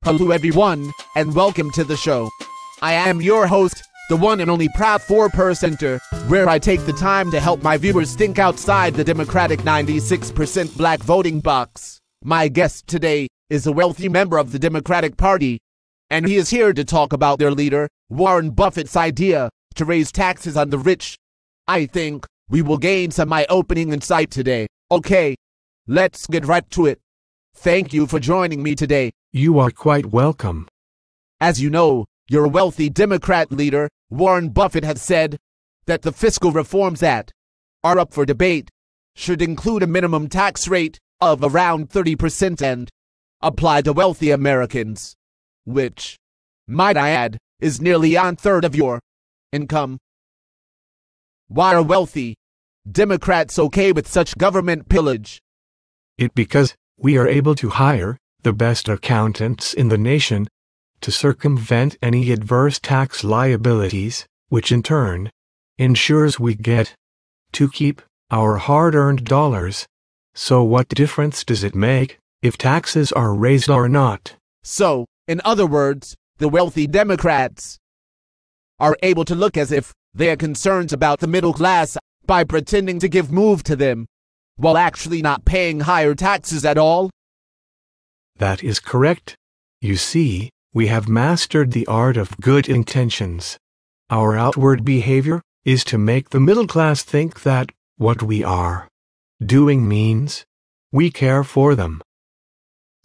Hello everyone, and welcome to the show. I am your host, the one and only proud 4%er, where I take the time to help my viewers think outside the Democratic 96% black voting box. My guest today is a wealthy member of the Democratic Party, and he is here to talk about their leader, Warren Buffett's idea to raise taxes on the rich. I think we will gain some eye-opening insight today. Okay, let's get right to it. Thank you for joining me today. You are quite welcome. As you know, your wealthy Democrat leader, Warren Buffett, has said that the fiscal reforms that are up for debate should include a minimum tax rate of around 30% and apply to wealthy Americans, which, might I add, is nearly a third of your income. Why are wealthy Democrats okay with such government pillage? Because we are able to hire the best accountants in the nation to circumvent any adverse tax liabilities, which in turn ensures we get to keep our hard-earned dollars. So what difference does it make if taxes are raised or not? So, in other words, the wealthy Democrats are able to look as if they are concerned about the middle class by pretending to give move to them, while actually not paying higher taxes at all? That is correct. You see, we have mastered the art of good intentions. Our outward behavior is to make the middle class think that what we are doing means we care for them.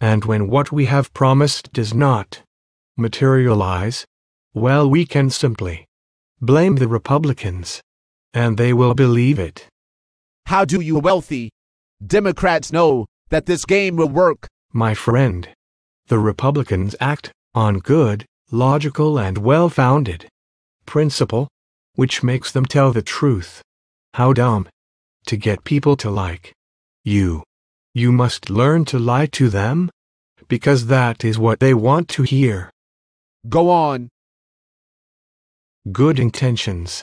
And when what we have promised does not materialize, well, we can simply blame the Republicans, and they will believe it. How do you wealthy Democrats know that this game will work? My friend, the Republicans act on good, logical, and well-founded principle, which makes them tell the truth. How dumb to get people to like you. You must learn to lie to them, because that is what they want to hear. Go on. Good intentions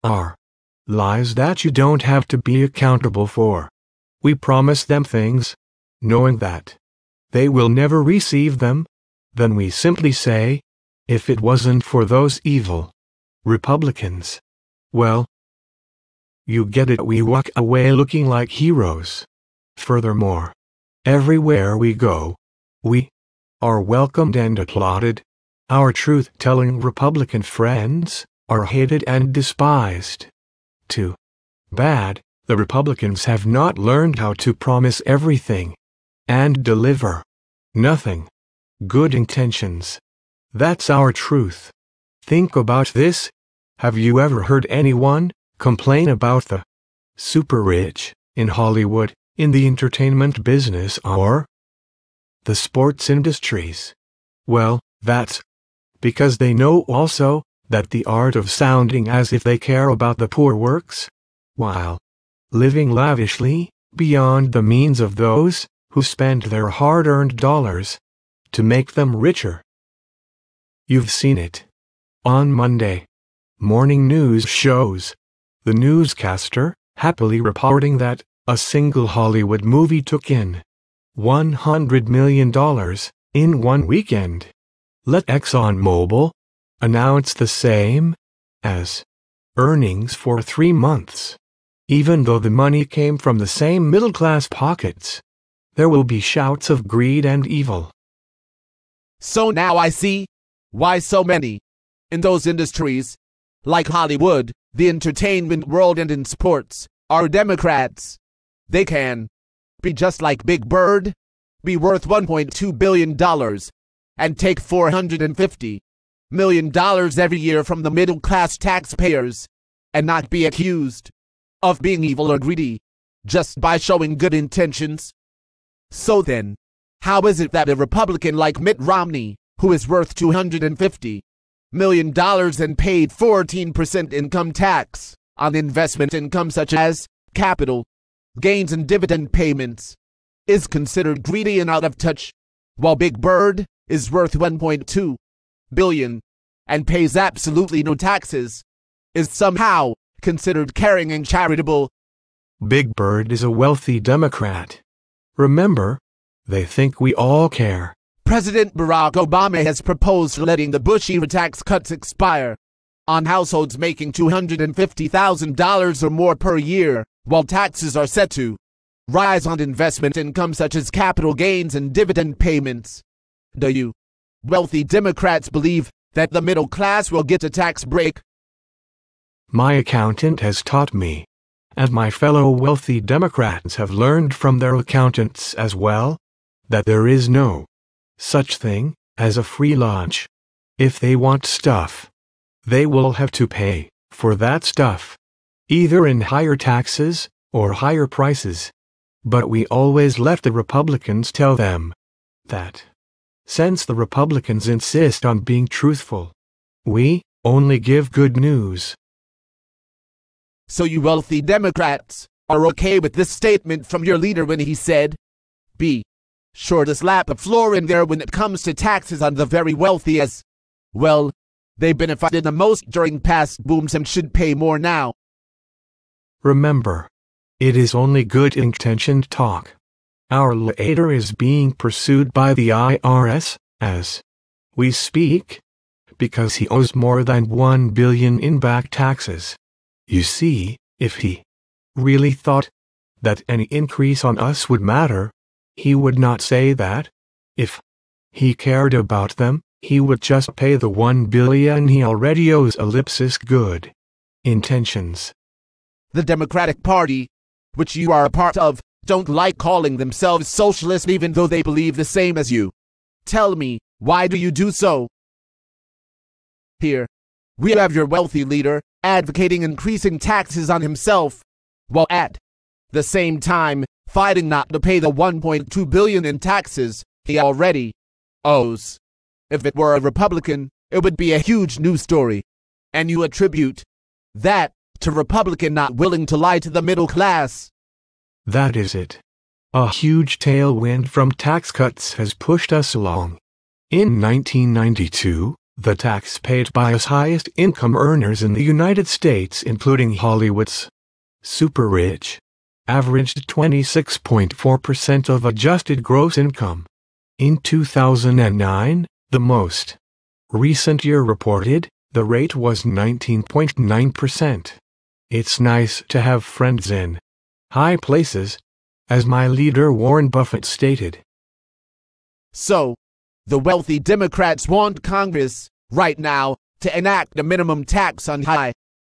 are lies that you don't have to be accountable for. We promise them things, knowing that they will never receive them. Then we simply say, if it wasn't for those evil Republicans, well, you get it, we walk away looking like heroes. Furthermore, everywhere we go, we are welcomed and applauded. Our truth-telling Republican friends are hated and despised. Too bad the Republicans have not learned how to promise everything and deliver nothing. Good intentions. That's our truth. Think about this. Have you ever heard anyone complain about the super rich in Hollywood, in the entertainment business, or the sports industries? Well, that's because they know also that the art of sounding as if they care about the poor works, while living lavishly beyond the means of those who spend their hard-earned dollars to make them richer. You've seen it. On Monday, morning news shows the newscaster happily reporting that a single Hollywood movie took in $100 million in one weekend. Let ExxonMobil announce the same as earnings for 3 months. Even though the money came from the same middle-class pockets, there will be shouts of greed and evil. So now I see why so many in those industries, like Hollywood, the entertainment world, and in sports, are Democrats. They can be just like Big Bird, be worth $1.2 billion, and take $450 million every year from the middle-class taxpayers, and not be accused of being evil or greedy just by showing good intentions. So then, how is it that a Republican like Mitt Romney, who is worth $250 million and paid 14% income tax on investment income such as capital gains and dividend payments, is considered greedy and out of touch, while Big Bird is worth $1.2 billion and pays absolutely no taxes, is somehow considered caring and charitable? Big Bird is a wealthy Democrat. Remember, they think we all care. President Barack Obama has proposed letting the Bush-era tax cuts expire on households making $250,000 or more per year, while taxes are set to rise on investment income such as capital gains and dividend payments. Do you wealthy Democrats believe that the middle class will get a tax break? My accountant has taught me, and my fellow wealthy Democrats have learned from their accountants as well, that there is no such thing as a free lunch. If they want stuff, they will have to pay for that stuff, either in higher taxes or higher prices. But we always let the Republicans tell them that, since the Republicans insist on being truthful, we only give good news. So you wealthy Democrats are okay with this statement from your leader when he said, "Be sure to slap the floor in there when it comes to taxes on the very wealthy, as, well, they benefited the most during past booms and should pay more now." Remember, it is only good-intentioned talk. Our leader is being pursued by the IRS as we speak because he owes more than $1 billion in back taxes. You see, if he really thought that any increase on us would matter, he would not say that. If he cared about them, he would just pay the $1 billion he already owes. Good intentions. The Democratic Party, which you are a part of, don't like calling themselves socialist even though they believe the same as you. Tell me, why do you do so? Here, we have your wealthy leader advocating increasing taxes on himself, while at the same time fighting not to pay the $1.2 billion in taxes he already owes. If it were a Republican, it would be a huge news story, and you attribute that to Republican not willing to lie to the middle class. That is it. A huge tailwind from tax cuts has pushed us along. In 1992, the tax paid by us highest income earners in the United States, including Hollywood's super rich, averaged 26.4% of adjusted gross income. In 2009, the most recent year reported, the rate was 19.9%. It's nice to have friends in high places, as my leader Warren Buffett stated. So, the wealthy Democrats want Congress, right now, to enact a minimum tax on high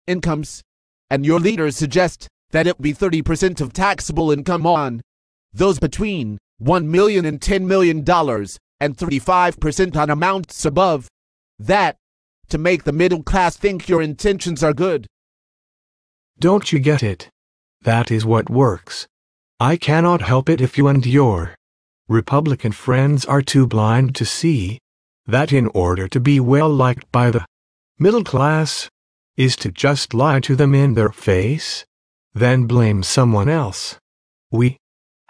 incomes, and your leaders suggest that it be 30% of taxable income on those between $1 million and $10 million, and 35% on amounts above that, to make the middle class think your intentions are good. Don't you get it? That is what works. I cannot help it if you and your Republican friends are too blind to see that in order to be well liked by the middle class is to just lie to them in their face, then blame someone else. We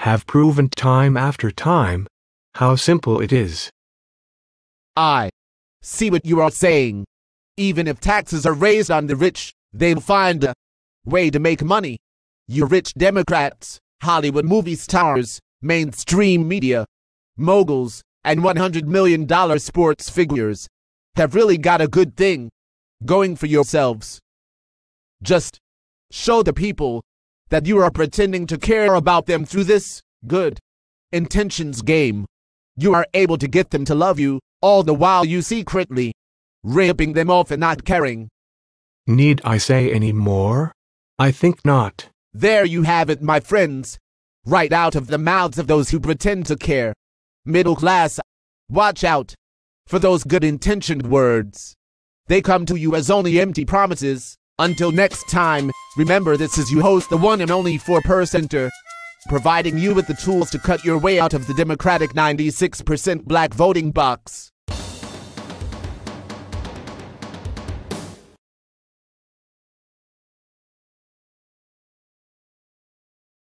have proven time after time how simple it is. I see what you are saying. Even if taxes are raised on the rich, they'll find a way to make money. You rich Democrats, Hollywood movie stars, mainstream media moguls, and $100 million sports figures have really got a good thing going for yourselves. Just show the people that you are pretending to care about them through this good intentions game. You are able to get them to love you, all the while you secretly ripping them off and not caring. Need I say any more? I think not. There you have it, my friends. Right out of the mouths of those who pretend to care. Middle class, watch out for those good-intentioned words. They come to you as only empty promises. Until next time, remember this is your host, the one and only 4%er, providing you with the tools to cut your way out of the Democratic 96% black voting box.